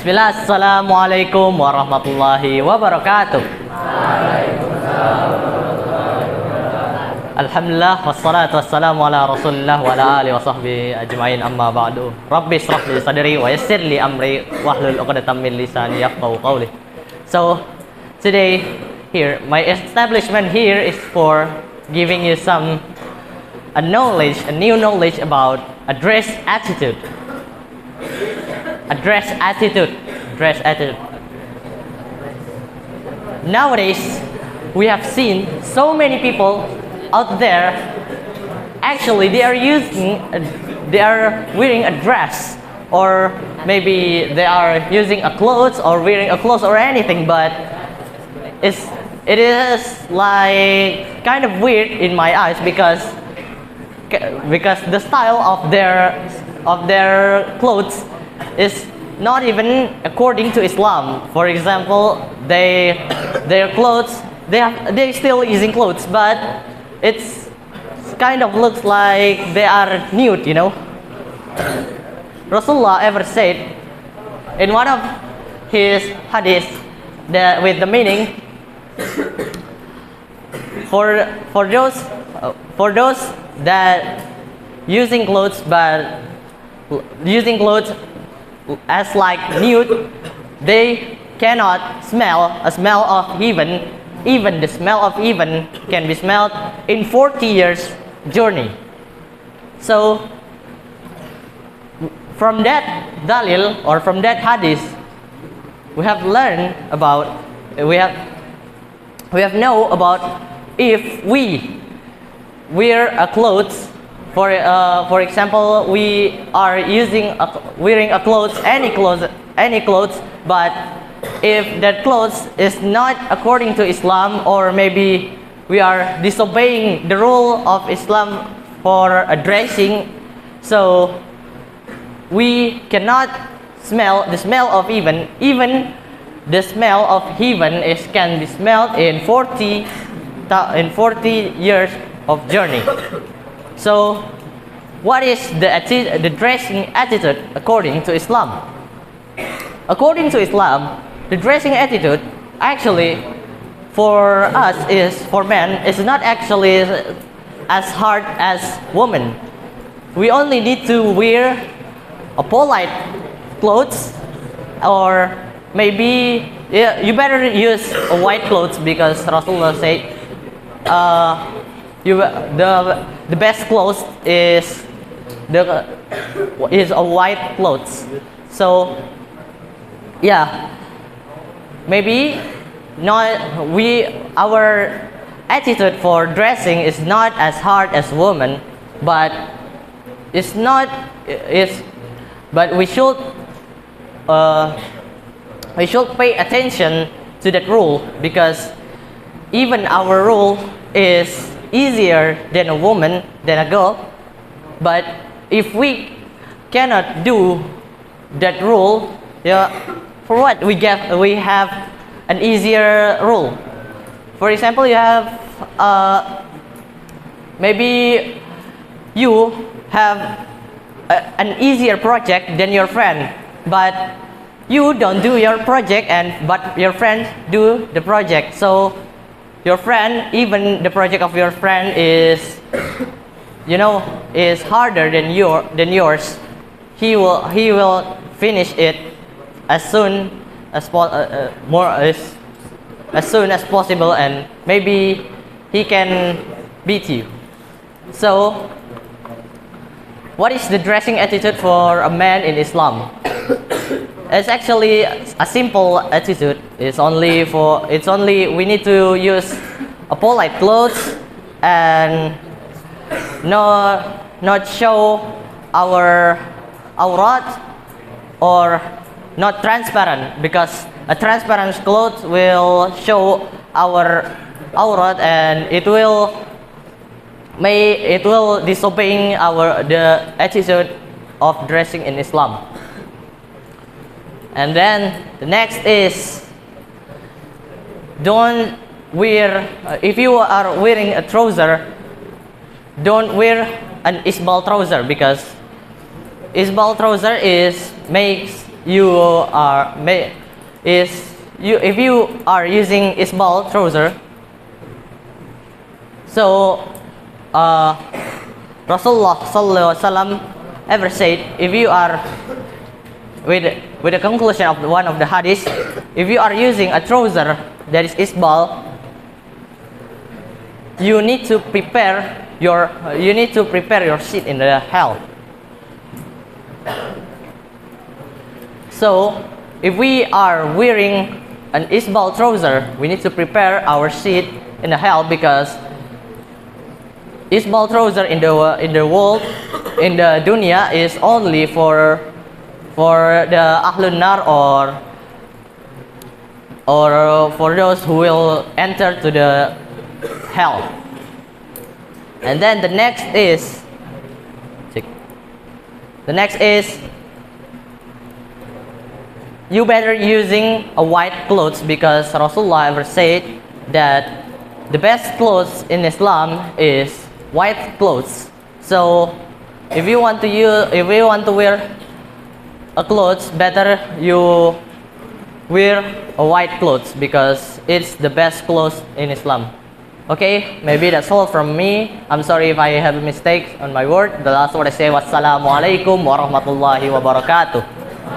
Bismillah, Assalamualaikum warahmatullahi wabarakatuh. Alhamdulillah, wassalatu wassalamu ala rasulillah wa ala alihi wa sahbihi ajma'in, amma ba'du. Rabbi israh li sadri wa yassir li amri wahlul 'uqdatam min lisani yafqahu qawli. So, today here, my establishment here is for giving you some new knowledge about a dress attitude. Dress attitude. Nowadays, we have seen so many people out there. Actually, they are wearing a dress, or maybe they are using a clothes or wearing a clothes or anything. But it is like kind of weird in my eyes because the style of their clothes is not even according to Islam. For example, their clothes, they still using clothes, but it's kind of looks like they are nude, you know. Rasulullah ever said in one of his hadiths that with the meaning for those that using clothes as like nude, they cannot smell a smell of heaven. Even the smell of heaven can be smelled in 40 years journey. So from that dalil or from that hadith, we have know about if we wear a clothes. For example, we are wearing a clothes, any clothes, but if that clothes is not according to Islam, or maybe we are disobeying the rule of Islam for dressing, so we cannot smell the smell of heaven. Even the smell of heaven can be smelled in 40 years of journey. So, what is the dressing attitude according to Islam? According to Islam, the dressing attitude actually for us for men is not actually as hard as women. We only need to wear a polite clothes, or maybe you better use a white clothes because Rasulullah said the best clothes is a white clothes. So yeah, maybe our attitude for dressing is not as hard as women, but but we should pay attention to that rule, because even our rule is easier than a woman, than a girl. But if we cannot do that rule, for what we have an easier rule. For example, you have maybe you have an easier project than your friend, but you don't do your project, but your friend do the project. So your friend, even the project of your friend is harder than yours. He will finish it as soon as possible, and maybe he can beat you. So, what is the dressing attitude for a man in Islam? It's actually a simple attitude. It's only we need to use a polite clothes and not show our aurat, or not transparent, because a transparent clothes will show our aurat and it will disobeying the attitude of dressing in Islam. And then the next is, don't wear, if you are wearing a trouser, don't wear an isbal trouser, because isbal trouser makes you are if you are using isbal trouser, so Rasulullah sallallahu alaihi wasallam ever said, if you are with the conclusion of one of the hadith, if you are using a trouser that is isbal, you need to prepare your seat in the hell. So if we are wearing an isbal trouser, we need to prepare our seat in the hell, because isbal trouser in the world, in the dunya, is only for the ahlun nar, or for those who will enter to the hell. And then the next is you better using a white clothes, because Rasulullah ever said that the best clothes in Islam is white clothes. So if you want to wear a clothes, better you wear a white clothes, because it's the best clothes in Islam. Okay, maybe that's all from me. I'm sorry if I have a mistake on my word. The last word I say, wassalamu alaikum warahmatullahi wabarakatuh.